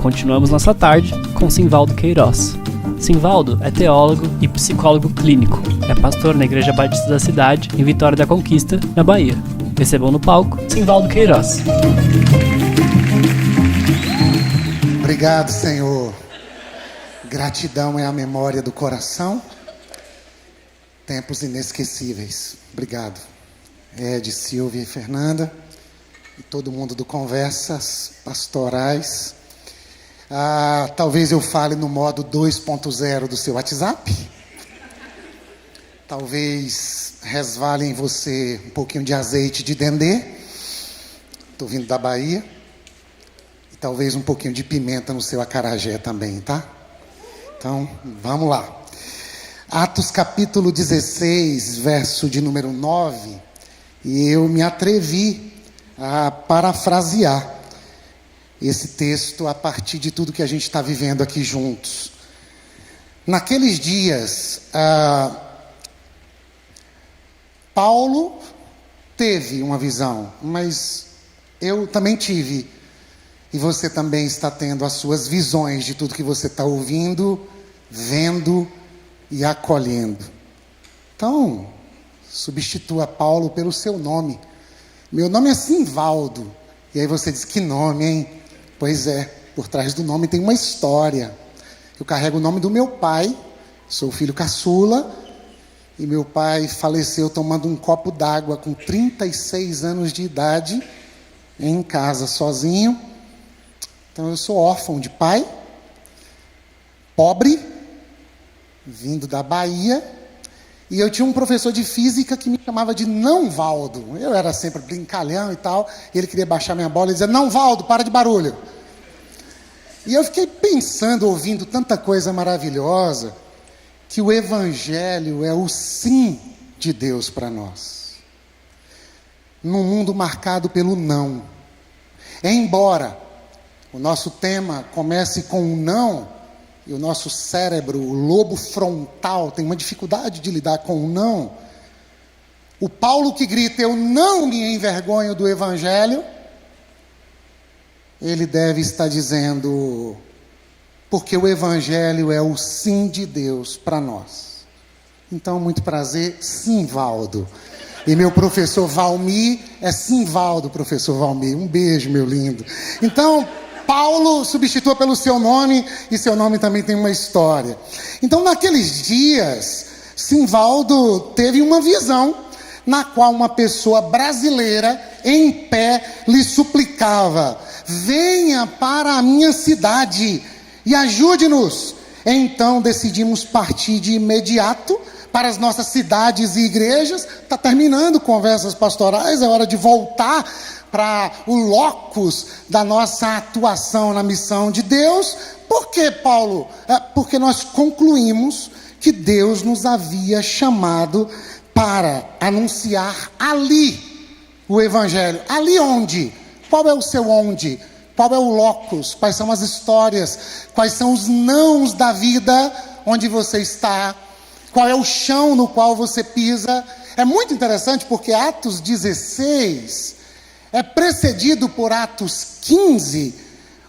continuamos nossa tarde com Simvaldo Queiroz. Simvaldo é teólogo e psicólogo clínico. É pastor na Igreja Batista da cidade, em Vitória da Conquista, na Bahia. Recebam no palco Simvaldo Queiroz. Obrigado, Senhor. Gratidão é a memória do coração. Tempos inesquecíveis. Obrigado. Ed, Silvia e Fernanda. E todo mundo do Conversas Pastorais. Talvez eu fale no modo 2.0 do seu WhatsApp. Talvez resvale em você um pouquinho de azeite de dendê. Estou vindo da Bahia. E talvez um pouquinho de pimenta no seu acarajé também, tá? Então, vamos lá. Atos capítulo 16, verso de número 9. E eu me atrevi a parafrasear esse texto a partir de tudo que a gente está vivendo aqui juntos. Naqueles dias, Paulo teve uma visão, mas eu também tive, e você também está tendo as suas visões de tudo que você está ouvindo, vendo e acolhendo. Então, substitua Paulo pelo seu nome. Meu nome é Simvaldo. E aí você diz, que nome, hein? Pois é, por trás do nome tem uma história. Eu carrego o nome do meu pai, sou filho caçula, e meu pai faleceu tomando um copo d'água com 36 anos de idade, em casa, sozinho. Então eu sou órfão de pai, pobre, vindo da Bahia, e eu tinha um professor de física que me chamava de Não Valdo. Eu era sempre brincalhão e tal, e ele queria baixar minha bola e dizia, Não Valdo, para de barulho. E eu fiquei pensando, ouvindo tanta coisa maravilhosa, que o Evangelho é o sim de Deus para nós. Num mundo marcado pelo não. Embora o nosso tema comece com um não, e o nosso cérebro, o lobo frontal, tem uma dificuldade de lidar com o não. O Paulo que grita, eu não me envergonho do Evangelho, ele deve estar dizendo, porque o Evangelho é o sim de Deus para nós. Então, muito prazer, Simvaldo. E meu professor Valmir é Simvaldo, professor Valmir. Um beijo, meu lindo. Então, Paulo substitua pelo seu nome, e seu nome também tem uma história. Então, naqueles dias, Simvaldo teve uma visão, na qual uma pessoa brasileira, em pé, lhe suplicava, venha para a minha cidade e ajude-nos. Então, decidimos partir de imediato para as nossas cidades e igrejas. Está terminando Conversas Pastorais, é hora de voltar para o locus da nossa atuação na missão de Deus. Por que, Paulo? Porque nós concluímos que Deus nos havia chamado para anunciar ali o Evangelho. Ali onde? Qual é o seu onde? Qual é o locus? Quais são as histórias? Quais são os nãos da vida onde você está? Qual é o chão no qual você pisa? É muito interessante porque Atos 16... é precedido por Atos 15,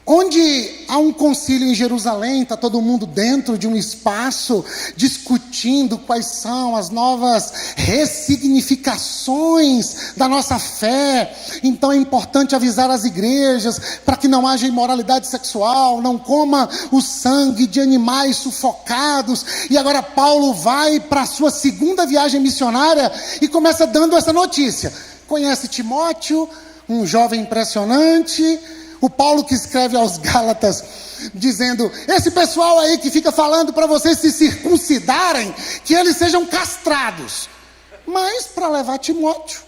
onde há um concílio em Jerusalém, está todo mundo dentro de um espaço, discutindo quais são as novas ressignificações da nossa fé. Então é importante avisar as igrejas, para que não haja imoralidade sexual, não coma o sangue de animais sufocados. E agora Paulo vai para a sua segunda viagem missionária, e começa dando essa notícia. Conhece Timóteo, um jovem impressionante. O Paulo que escreve aos Gálatas, dizendo, esse pessoal aí que fica falando para vocês se circuncidarem, que eles sejam castrados. Mas para levar Timóteo,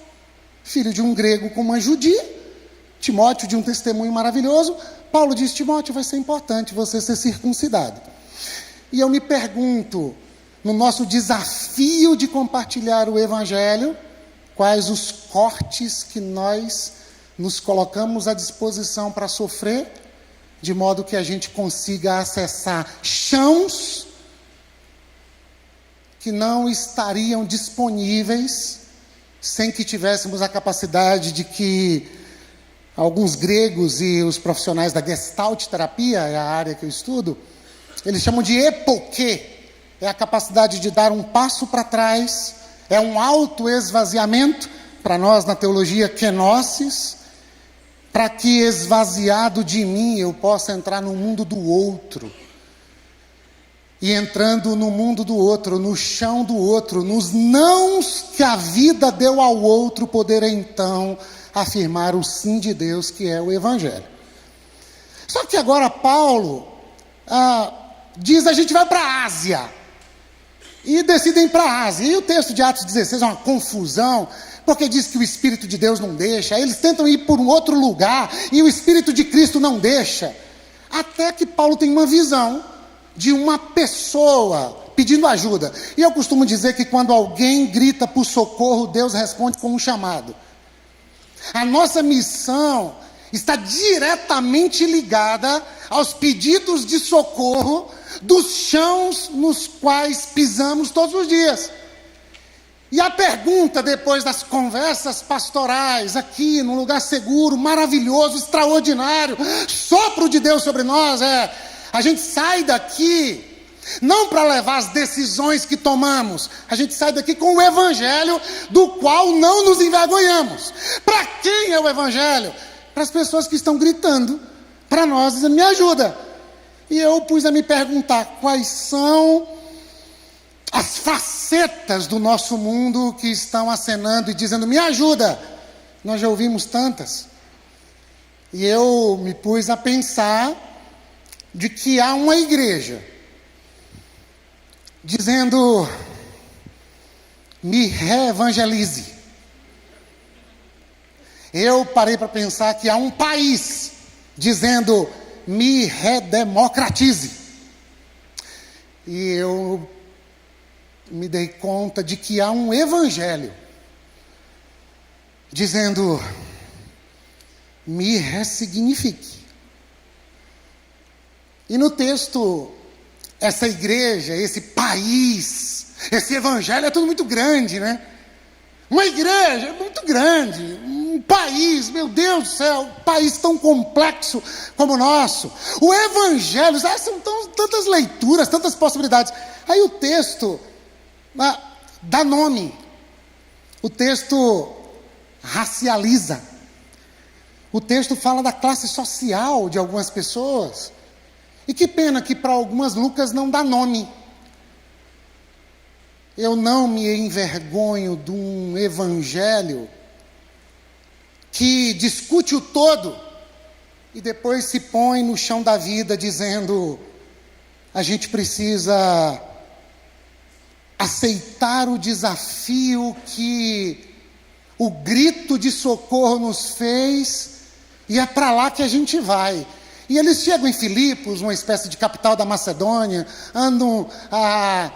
filho de um grego com uma judia, Timóteo de um testemunho maravilhoso, Paulo diz, Timóteo, vai ser importante você ser circuncidado. E eu me pergunto, no nosso desafio de compartilhar o Evangelho, quais os cortes que nós nos colocamos à disposição para sofrer, de modo que a gente consiga acessar chãos que não estariam disponíveis sem que tivéssemos a capacidade de que Alguns gregos e os profissionais da Gestalt terapia, é a área que eu estudo, eles chamam de epoquê. É a capacidade de dar um passo para trás, é um autoesvaziamento, para nós na teologia kenosis, para que esvaziado de mim eu possa entrar no mundo do outro. E entrando no mundo do outro, no chão do outro, nos nãos que a vida deu ao outro, poder então afirmar o sim de Deus, que é o Evangelho. Só que agora Paulo diz: a gente vai para a Ásia. E decidem ir para a Ásia. E o texto de Atos 16 é uma confusão, porque diz que o Espírito de Deus não deixa. Eles tentam ir por um outro lugar e o Espírito de Cristo não deixa. Até que Paulo tem uma visão de uma pessoa pedindo ajuda. E eu costumo dizer que quando alguém grita por socorro, Deus responde com um chamado. A nossa missão está diretamente ligada aos pedidos de socorro dos chãos nos quais pisamos todos os dias. E a pergunta, depois das conversas pastorais, aqui num lugar seguro, maravilhoso, extraordinário, sopro de Deus sobre nós, a gente sai daqui não para levar as decisões que tomamos, a gente sai daqui com o Evangelho, do qual não nos envergonhamos. Para quem é o Evangelho? Para as pessoas que estão gritando para nós, dizendo: me ajuda. E eu pus a me perguntar quais são as facetas do nosso mundo que estão acenando e dizendo: me ajuda. Nós já ouvimos tantas. E eu me pus a pensar de que há uma igreja dizendo: me reevangelize. Eu parei para pensar que há um país dizendo: me redemocratize. E eu me dei conta de que há um evangelho dizendo: me ressignifique. E no texto, essa igreja, esse país, esse evangelho é tudo muito grande, né? Uma igreja é muito grande, um país, meu Deus do céu, um país tão complexo como o nosso. O evangelho, são tantas leituras, tantas possibilidades. Aí o texto dá nome, o texto racializa, o texto fala da classe social de algumas pessoas. E que pena que para algumas Lucas não dá nome. Eu não me envergonho de um evangelho que discute o todo e depois se põe no chão da vida dizendo: a gente precisa aceitar o desafio que o grito de socorro nos fez e é para lá que a gente vai. E eles chegam em Filipos, uma espécie de capital da Macedônia, andam a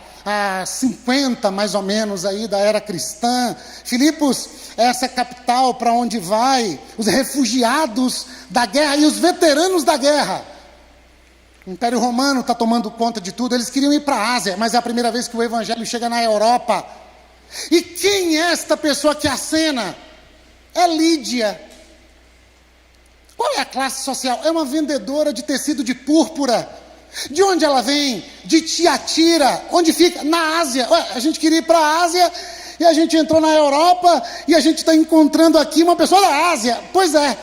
50 mais ou menos aí da era cristã. Filipos é essa capital para onde vai os refugiados da guerra e os veteranos da guerra. O Império Romano está tomando conta de tudo. Eles queriam ir para a Ásia, mas é a primeira vez que o Evangelho chega na Europa. E quem é esta pessoa que acena? É Lídia. Qual é a classe social? É uma vendedora de tecido de púrpura. De onde ela vem? De Tiatira. Onde fica? Na Ásia. Ué, a gente queria ir para a Ásia e a gente entrou na Europa e a gente está encontrando aqui uma pessoa da Ásia. Pois é.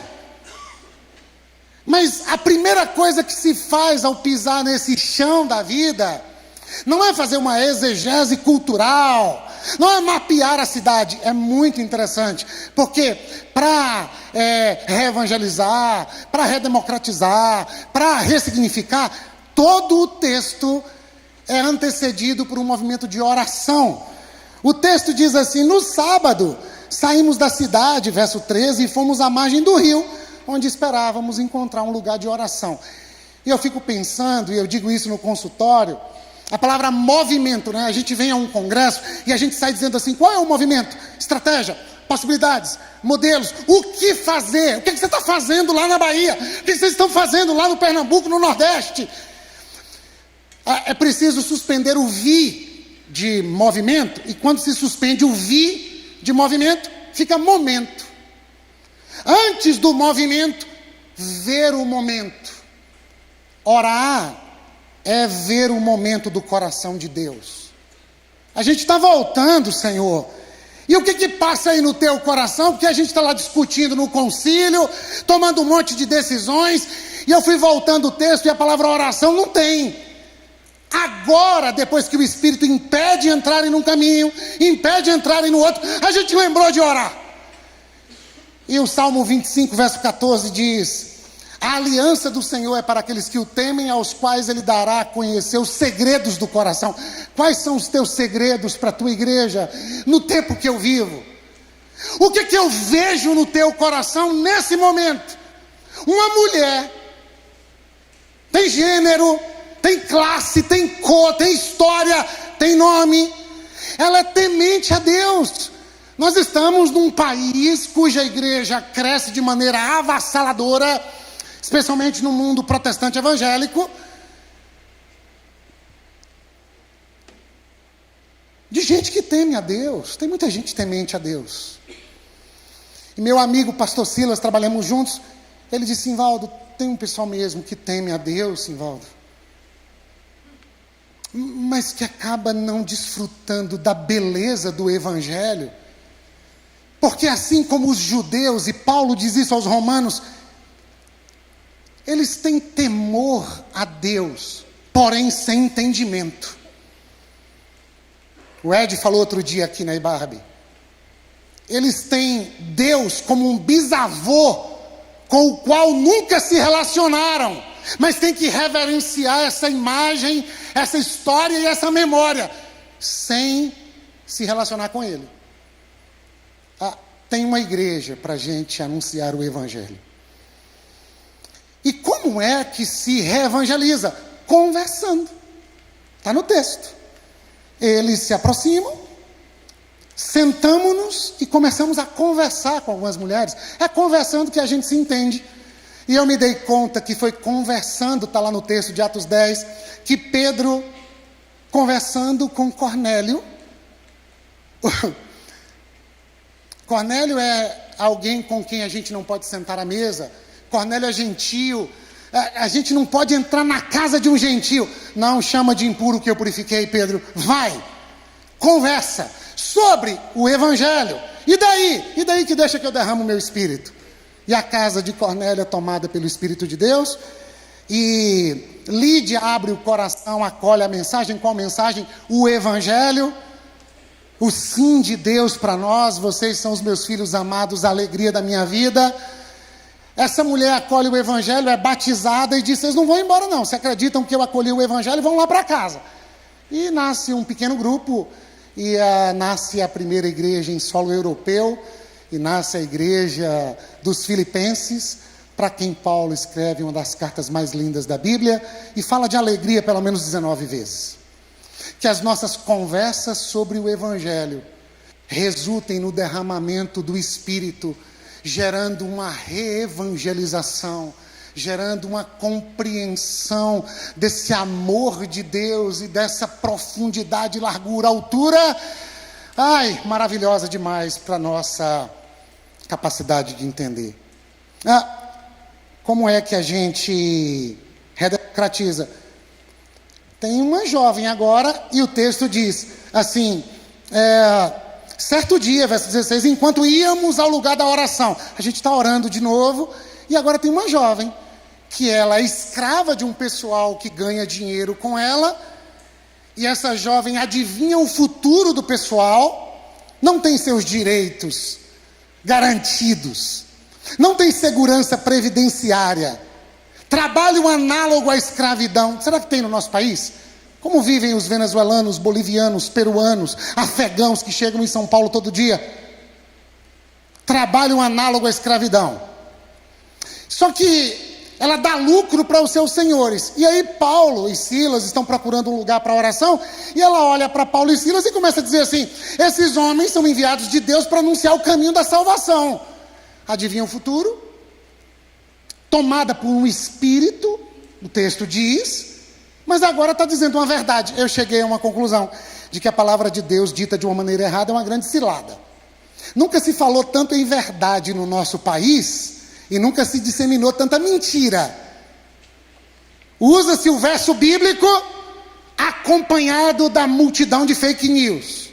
Mas a primeira coisa que se faz ao pisar nesse chão da vida não é fazer uma exegese cultural, não é mapear a cidade. É muito interessante, porque para reevangelizar, para redemocratizar, para ressignificar, todo o texto é antecedido por um movimento de oração. O texto diz assim: no sábado saímos da cidade, verso 13, e fomos à margem do rio, onde esperávamos encontrar um lugar de oração. E eu fico pensando, e eu digo isso no consultório, a palavra movimento, né? A gente vem a um congresso e a gente sai dizendo assim: qual é o movimento? Estratégia, possibilidades, modelos, o que fazer? O que você está fazendo lá na Bahia? O que vocês estão fazendo lá no Pernambuco, no Nordeste? É preciso suspender o vi de movimento, e quando se suspende o vi de movimento, fica momento. Antes do movimento, ver o momento. Orar é ver o momento do coração de Deus. A gente está voltando, Senhor. E o que passa aí no teu coração? Porque a gente está lá discutindo no concílio, tomando um monte de decisões, e eu fui voltando o texto e a palavra oração não tem. Agora, depois que o Espírito impede entrarem num caminho, impede entrarem no outro, a gente lembrou de orar. E o Salmo 25, verso 14 diz: a aliança do Senhor é para aqueles que o temem, aos quais Ele dará a conhecer os segredos do coração. Quais são os teus segredos para a tua igreja, no tempo que eu vivo? O que eu vejo no teu coração nesse momento? Uma mulher, tem gênero, tem classe, tem cor, tem história, tem nome. Ela é temente a Deus. Nós estamos num país cuja igreja cresce de maneira avassaladora, especialmente no mundo protestante evangélico, de gente que teme a Deus. Tem muita gente temente a Deus. E meu amigo pastor Silas, trabalhamos juntos, ele disse: Simvaldo, tem um pessoal mesmo que teme a Deus, Simvaldo, mas que acaba não desfrutando da beleza do Evangelho, porque assim como os judeus, e Paulo diz isso aos romanos, eles têm temor a Deus, porém sem entendimento. O Ed falou outro dia aqui na Ibarbe, eles têm Deus como um bisavô com o qual nunca se relacionaram, mas tem que reverenciar essa imagem, essa história e essa memória, sem se relacionar com Ele. Tem uma igreja para a gente anunciar o Evangelho. E como é que se reevangeliza? Conversando. Está no texto. Eles se aproximam, sentamos-nos e começamos a conversar com algumas mulheres. É conversando que a gente se entende. E eu me dei conta que foi conversando, está lá no texto de Atos 10, que Pedro, conversando com Cornélio, Cornélio é alguém com quem a gente não pode sentar à mesa. Cornélio é gentio. A gente não pode entrar na casa de um gentio. Não chama de impuro que eu purifiquei, Pedro. Vai, conversa sobre o Evangelho. E daí que deixa que eu derramo o meu espírito? E a casa de Cornélio é tomada pelo Espírito de Deus. E Lídia abre o coração, acolhe a mensagem. Qual mensagem? O Evangelho. O sim de Deus para nós. Vocês são os meus filhos amados, a alegria da minha vida. Essa mulher acolhe o Evangelho, é batizada e diz: vocês não vão embora não, se acreditam que eu acolhi o Evangelho, vão lá para casa. E nasce um pequeno grupo, e nasce a primeira igreja em solo europeu, e nasce a igreja dos Filipenses, para quem Paulo escreve uma das cartas mais lindas da Bíblia, e fala de alegria pelo menos 19 vezes. Que as nossas conversas sobre o Evangelho resultem no derramamento do Espírito, gerando uma reevangelização, gerando uma compreensão desse amor de Deus e dessa profundidade, largura, altura, maravilhosa demais para a nossa capacidade de entender. Como é que a gente redemocratiza? Tem uma jovem agora, e o texto diz assim, certo dia, verso 16, enquanto íamos ao lugar da oração, a gente está orando de novo, e agora tem uma jovem, que ela é escrava de um pessoal que ganha dinheiro com ela, e essa jovem adivinha o futuro do pessoal, não tem seus direitos garantidos, não tem segurança previdenciária, trabalho análogo à escravidão. Será que tem no nosso país? Como vivem os venezuelanos, bolivianos, peruanos, afegãos que chegam em São Paulo todo dia? Trabalho análogo à escravidão. Só que ela dá lucro para os seus senhores. E aí Paulo e Silas estão procurando um lugar para oração, e ela olha para Paulo e Silas e começa a dizer assim: esses homens são enviados de Deus para anunciar o caminho da salvação. Adivinha o futuro? Tomada por um espírito, o texto diz, mas agora está dizendo uma verdade. Eu cheguei a uma conclusão de que a palavra de Deus dita de uma maneira errada é uma grande cilada. Nunca se falou tanto em verdade no nosso país e nunca se disseminou tanta mentira. Usa-se o verso bíblico acompanhado da multidão de fake news,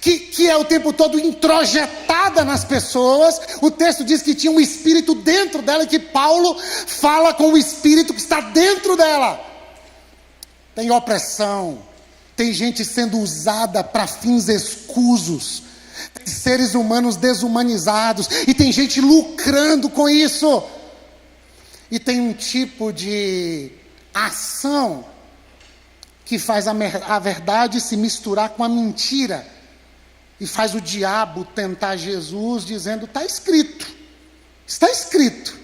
que é o tempo todo introjetada nas pessoas. O texto diz que tinha um espírito dentro dela e que Paulo fala com o espírito que está dentro dela. Tem opressão, tem gente sendo usada para fins escusos, tem seres humanos desumanizados, e tem gente lucrando com isso. E tem um tipo de ação que faz a verdade se misturar com a mentira, e faz o diabo tentar Jesus dizendo: está escrito, está escrito.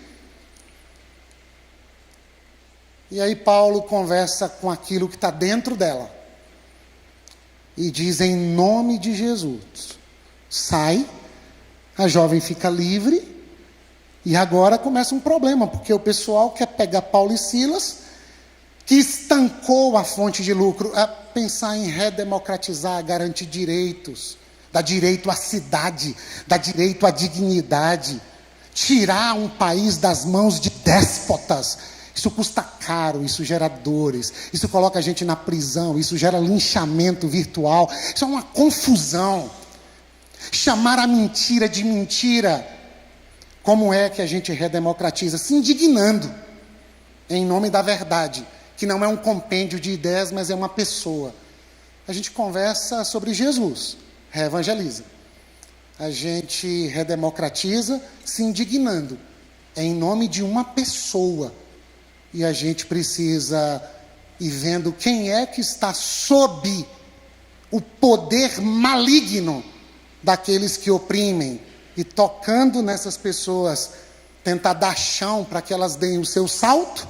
E aí Paulo conversa com aquilo que está dentro dela e diz: em nome de Jesus, sai. A jovem fica livre. E agora começa um problema, porque o pessoal quer pegar Paulo e Silas, que estancou a fonte de lucro, a pensar em redemocratizar, garantir direitos, dar direito à cidade, dar direito à dignidade, tirar um país das mãos de déspotas. Isso custa caro, isso gera dores, isso coloca a gente na prisão, isso gera linchamento virtual, isso é uma confusão. Chamar a mentira de mentira. Como é que a gente redemocratiza? Se indignando em nome da verdade, que não é um compêndio de ideias, mas é uma pessoa. A gente conversa sobre Jesus, reevangeliza. A gente redemocratiza se indignando em nome de uma pessoa. E a gente precisa ir vendo quem é que está sob o poder maligno daqueles que oprimem, e tocando nessas pessoas, tentar dar chão para que elas deem o seu salto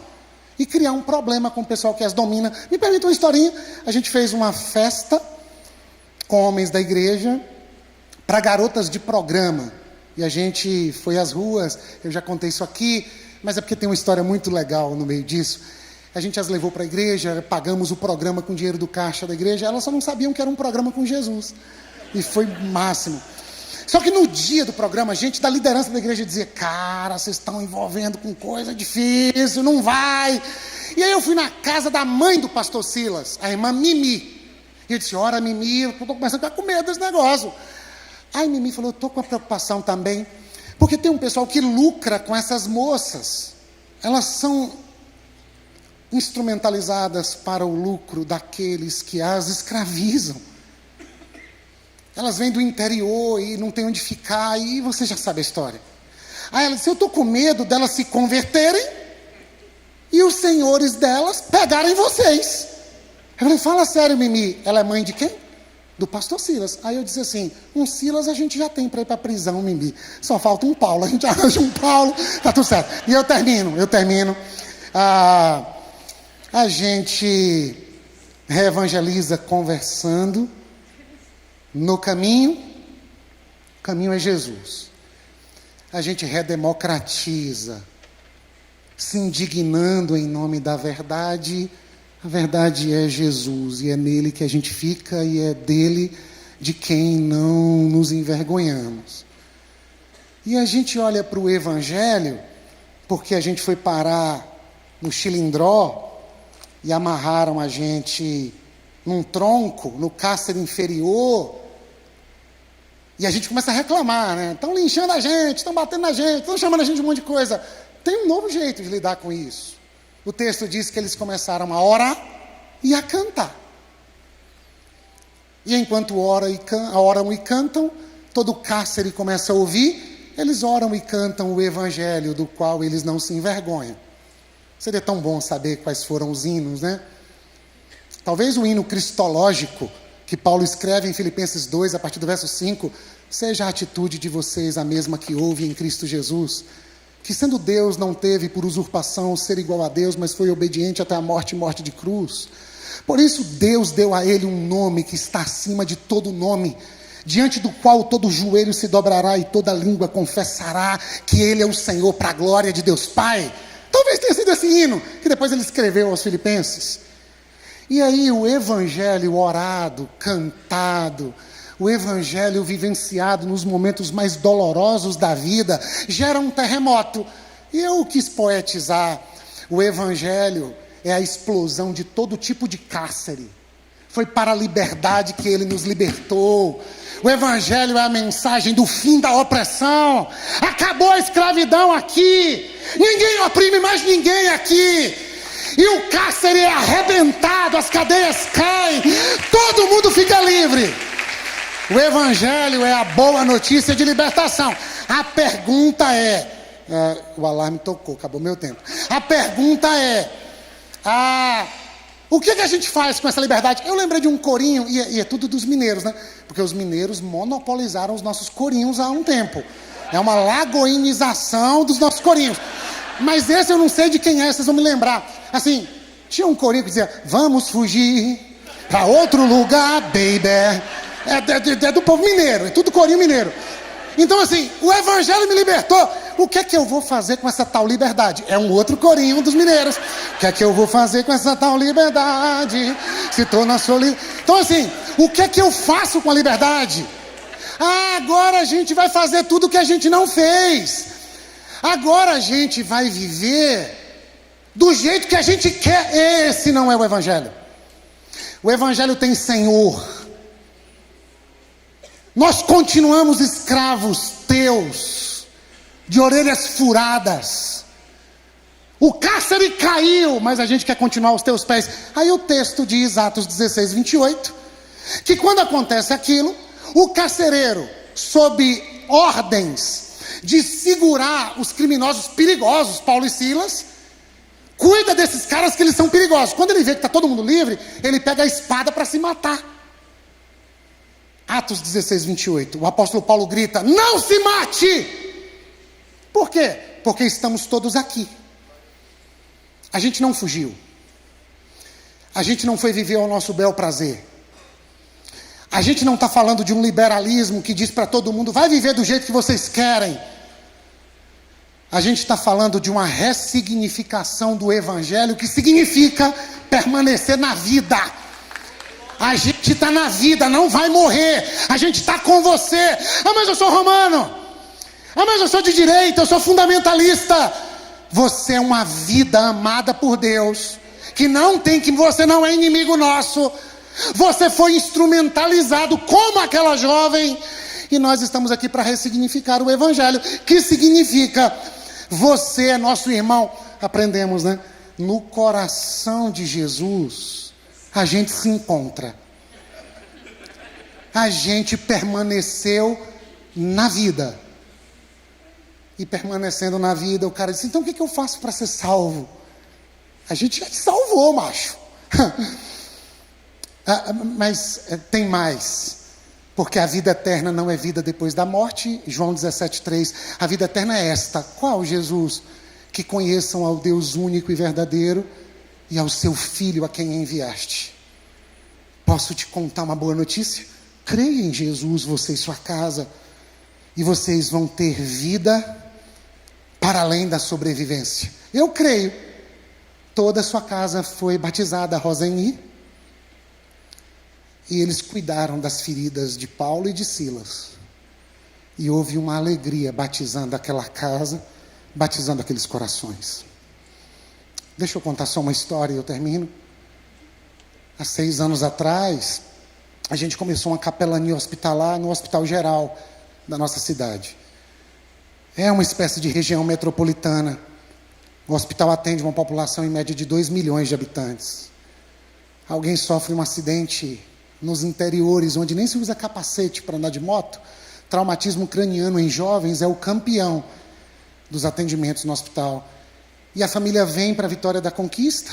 e criar um problema com o pessoal que as domina. Me permita uma historinha. A gente fez uma festa com homens da igreja para garotas de programa, e a gente foi às ruas. Eu já contei isso aqui, mas é porque tem uma história muito legal no meio disso. A gente as levou para a igreja, pagamos o programa com dinheiro do caixa da igreja. Elas só não sabiam que era um programa com Jesus, e foi o máximo. Só que no dia do programa, a gente da liderança da igreja dizia: cara, vocês estão envolvendo com coisa difícil, não vai. E aí eu fui na casa da mãe do pastor Silas, a irmã Mimi. E eu disse: ora, Mimi, eu estou começando a ficar com medo desse negócio. Aí Mimi falou: eu estou com uma preocupação também, porque tem um pessoal que lucra com essas moças. Elas são instrumentalizadas para o lucro daqueles que as escravizam. Elas vêm do interior e não tem onde ficar, e você já sabe a história. Aí ela disse: eu estou com medo delas se converterem e os senhores delas pegarem vocês. Eu falei: fala sério, Mimi. Ela é mãe de quem? Do pastor Silas. Aí eu disse assim: um Silas a gente já tem para ir para a prisão, Mimi. Só falta um Paulo, a gente arranja um Paulo, tá tudo certo. E eu termino. A gente reevangeliza conversando. No caminho, o caminho é Jesus. A gente redemocratiza, se indignando em nome da verdade. A verdade é Jesus, e é nele que a gente fica, e é dele de quem não nos envergonhamos. E a gente olha para o Evangelho, porque a gente foi parar no Chilindró, e amarraram a gente num tronco, no cárcere inferior, e a gente começa a reclamar, né? Estão linchando a gente, estão batendo na gente, estão chamando a gente de um monte de coisa. Tem um novo jeito de lidar com isso. O texto diz que eles começaram a orar e a cantar. E enquanto oram e cantam, todo o cárcere começa a ouvir. Eles oram e cantam o evangelho, do qual eles não se envergonham. Seria tão bom saber quais foram os hinos, né? Talvez o hino cristológico que Paulo escreve em Filipenses 2, a partir do verso 5, seja a atitude de vocês a mesma que houve em Cristo Jesus, que sendo Deus não teve por usurpação ser igual a Deus, mas foi obediente até a morte e morte de cruz. Por isso Deus deu a ele um nome que está acima de todo nome, diante do qual todo joelho se dobrará e toda língua confessará que ele é o Senhor, para a glória de Deus Pai. Talvez tenha sido esse hino que depois ele escreveu aos Filipenses. E aí o evangelho orado, cantado, O evangelho vivenciado nos momentos mais dolorosos da vida gera um terremoto. E eu quis poetizar. O evangelho é a explosão de todo tipo de cárcere. Foi para a liberdade que ele nos libertou. O evangelho é a mensagem do fim da opressão. Acabou a escravidão aqui. Ninguém oprime mais ninguém aqui. E o cárcere é arrebentado, as cadeias caem, todo mundo fica livre. O evangelho é a boa notícia de libertação. A pergunta é... o alarme tocou, acabou meu tempo. A pergunta é... o que a gente faz com essa liberdade? Eu lembrei de um corinho, e é tudo dos mineiros, né? Porque os mineiros monopolizaram os nossos corinhos há um tempo. É uma lagoinização dos nossos corinhos. Mas esse eu não sei de quem é, vocês vão me lembrar. Assim, tinha um corinho que dizia: vamos fugir para outro lugar, baby. É do povo mineiro, é tudo corinho mineiro. Então assim, o evangelho me libertou. O que é que eu vou fazer com essa tal liberdade? É um outro corinho dos mineiros. O que é que eu vou fazer com essa tal liberdade? Se tô na solidão. Então assim, o que é que eu faço com a liberdade? Agora a gente vai fazer tudo o que a gente não fez. Agora a gente vai viver do jeito que a gente quer. Esse não é o evangelho. O evangelho tem Senhor. Nós continuamos escravos teus, de orelhas furadas. O cárcere caiu, mas a gente quer continuar aos teus pés. Aí o texto diz, Atos 16, 28, que quando acontece aquilo, o carcereiro, sob ordens de segurar os criminosos perigosos, Paulo e Silas, cuida desses caras que eles são perigosos. Quando ele vê que está todo mundo livre, ele pega a espada para se matar. Atos 16, 28, o apóstolo Paulo grita: não se mate! Por quê? Porque estamos todos aqui. A gente não fugiu. A gente não foi viver ao nosso bel prazer. A gente não está falando de um liberalismo que diz para todo mundo: vai viver do jeito que vocês querem. A gente está falando de uma ressignificação do evangelho, que significa permanecer na vida. A gente está na vida, não vai morrer. A gente está com você. Mas eu sou romano. Mas eu sou de direita, eu sou fundamentalista. Você é uma vida amada por Deus, você não é inimigo nosso. Você foi instrumentalizado como aquela jovem. E nós estamos aqui para ressignificar o evangelho, que significa: você é nosso irmão. Aprendemos, né? No coração de Jesus a gente se encontra. A gente permaneceu na vida. E permanecendo na vida, o cara disse: então o que eu faço para ser salvo? A gente já te salvou, macho. Mas tem mais. Porque a vida eterna não é vida depois da morte. João 17,3. A vida eterna é esta. Qual, Jesus? Que conheçam ao Deus único e verdadeiro e ao seu Filho a quem enviaste. Posso te contar uma boa notícia? Creia em Jesus, você e sua casa, e vocês vão ter vida para além da sobrevivência. Eu creio. Toda a sua casa foi batizada, Roseni, e eles cuidaram das feridas de Paulo e de Silas. E houve uma alegria batizando aquela casa, batizando aqueles corações. Deixa eu contar só uma história e eu termino. Há 6 anos atrás, a gente começou uma capelania hospitalar no Hospital Geral da nossa cidade. É uma espécie de região metropolitana. O hospital atende uma população em média de 2 milhões de habitantes. Alguém sofre um acidente nos interiores, onde nem se usa capacete para andar de moto. Traumatismo craniano em jovens é o campeão dos atendimentos no hospital. E a família vem para a Vitória da Conquista.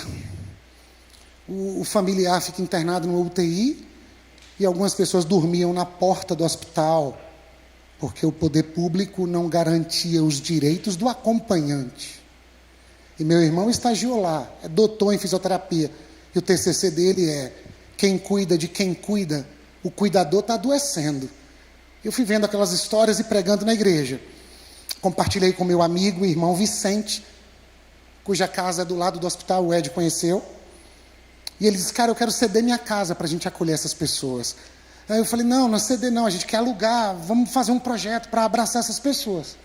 O familiar fica internado no UTI. E algumas pessoas dormiam na porta do hospital, porque o poder público não garantia os direitos do acompanhante. E meu irmão estagiou lá, é doutor em fisioterapia. E o TCC dele é: quem cuida de quem cuida, o cuidador está adoecendo. Eu fui vendo aquelas histórias e pregando na igreja. Compartilhei com meu amigo e irmão Vicente, cuja casa é do lado do hospital, o Ed conheceu. E ele disse: cara, eu quero ceder minha casa para a gente acolher essas pessoas. Aí eu falei, não é CD não, a gente quer alugar, vamos fazer um projeto para abraçar essas pessoas.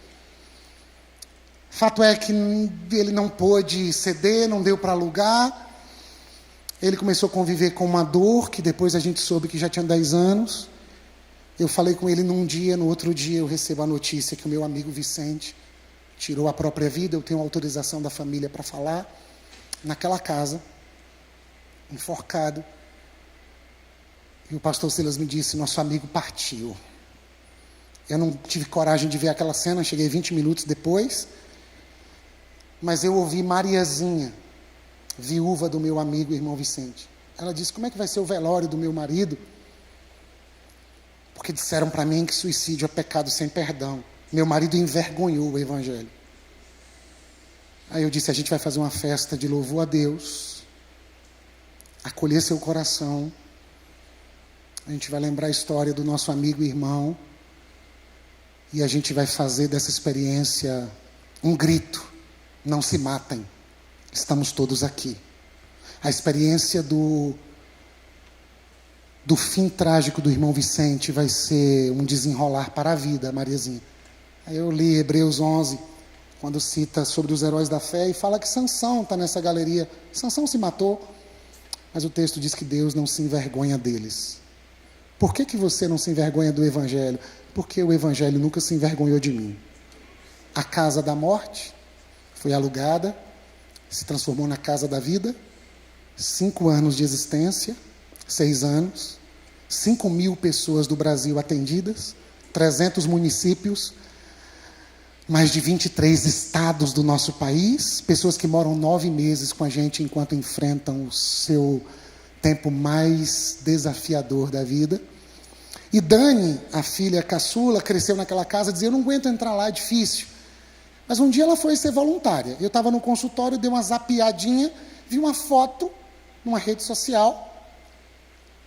Fato é que ele não pôde ceder, não deu para alugar. Ele começou a conviver com uma dor, que depois a gente soube que já tinha 10 anos. Eu falei com ele num dia, no outro dia eu recebo a notícia que o meu amigo Vicente tirou a própria vida. Eu tenho autorização da família para falar. Naquela casa, enforcado. E o pastor Silas me disse, nosso amigo partiu. Eu não tive coragem de ver aquela cena, cheguei 20 minutos depois. Mas eu ouvi Mariazinha, viúva do meu amigo, irmão Vicente. Ela disse, como é que vai ser o velório do meu marido? Porque disseram para mim que suicídio é pecado sem perdão. Meu marido envergonhou o evangelho. Aí eu disse, a gente vai fazer uma festa de louvor a Deus, acolher seu coração. A gente vai lembrar a história do nosso amigo e irmão. E a gente vai fazer dessa experiência um grito. Não se matem, estamos todos aqui. A experiência do fim trágico do irmão Vicente vai ser um desenrolar para a vida, Mariazinha. Aí eu li Hebreus 11, quando cita sobre os heróis da fé, e fala que Sansão está nessa galeria. Sansão se matou, mas o texto diz que Deus não se envergonha deles. Por que você não se envergonha do Evangelho? Porque o Evangelho nunca se envergonhou de mim. A casa da morte foi alugada, se transformou na casa da vida, 5 anos de existência, 6 anos, 5.000 pessoas do Brasil atendidas, 300 municípios, mais de 23 estados do nosso país, pessoas que moram 9 meses com a gente enquanto enfrentam o seu tempo mais desafiador da vida. E Dani, a filha caçula, cresceu naquela casa, dizia, eu não aguento entrar lá, é difícil. Mas um dia ela foi ser voluntária. Eu estava no consultório, dei uma zapeadinha, vi uma foto numa rede social,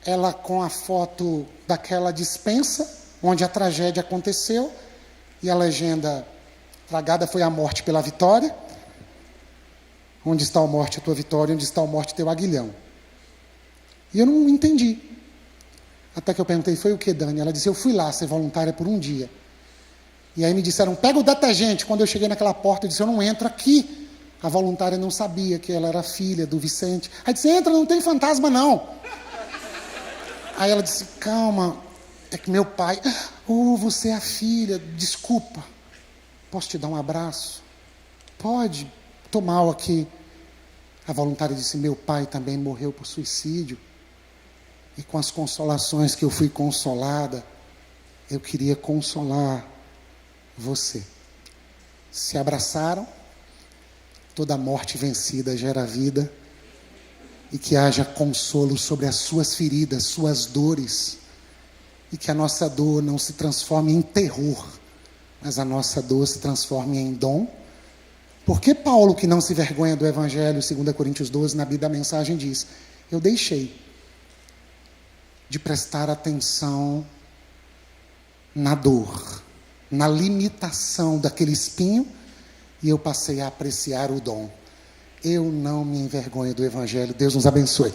ela com a foto daquela dispensa, onde a tragédia aconteceu, e a legenda, tragada foi a morte pela vitória. Onde está a morte, a tua vitória? Onde está a morte, teu aguilhão? E eu não entendi. Até que eu perguntei, foi o que, Dani? Ela disse, eu fui lá ser voluntária por um dia. E aí me disseram, pega o detergente. Quando eu cheguei naquela porta, eu disse, eu não entro aqui. A voluntária não sabia que ela era filha do Vicente. Aí disse, entra, não tem fantasma não. Aí ela disse, calma, é que meu pai... você é a filha, desculpa. Posso te dar um abraço? Pode, estou mal aqui. A voluntária disse, meu pai também morreu por suicídio. E com as consolações que eu fui consolada, eu queria consolar você. Se abraçaram, toda morte vencida gera vida, e que haja consolo sobre as suas feridas, suas dores, e que a nossa dor não se transforme em terror, mas a nossa dor se transforme em dom. Porque Paulo, que não se vergonha do Evangelho, 2 Coríntios 12, na Bíblia a mensagem diz, eu deixei de prestar atenção na dor, na limitação daquele espinho, e eu passei a apreciar o dom. Eu não me envergonho do Evangelho. Deus nos abençoe.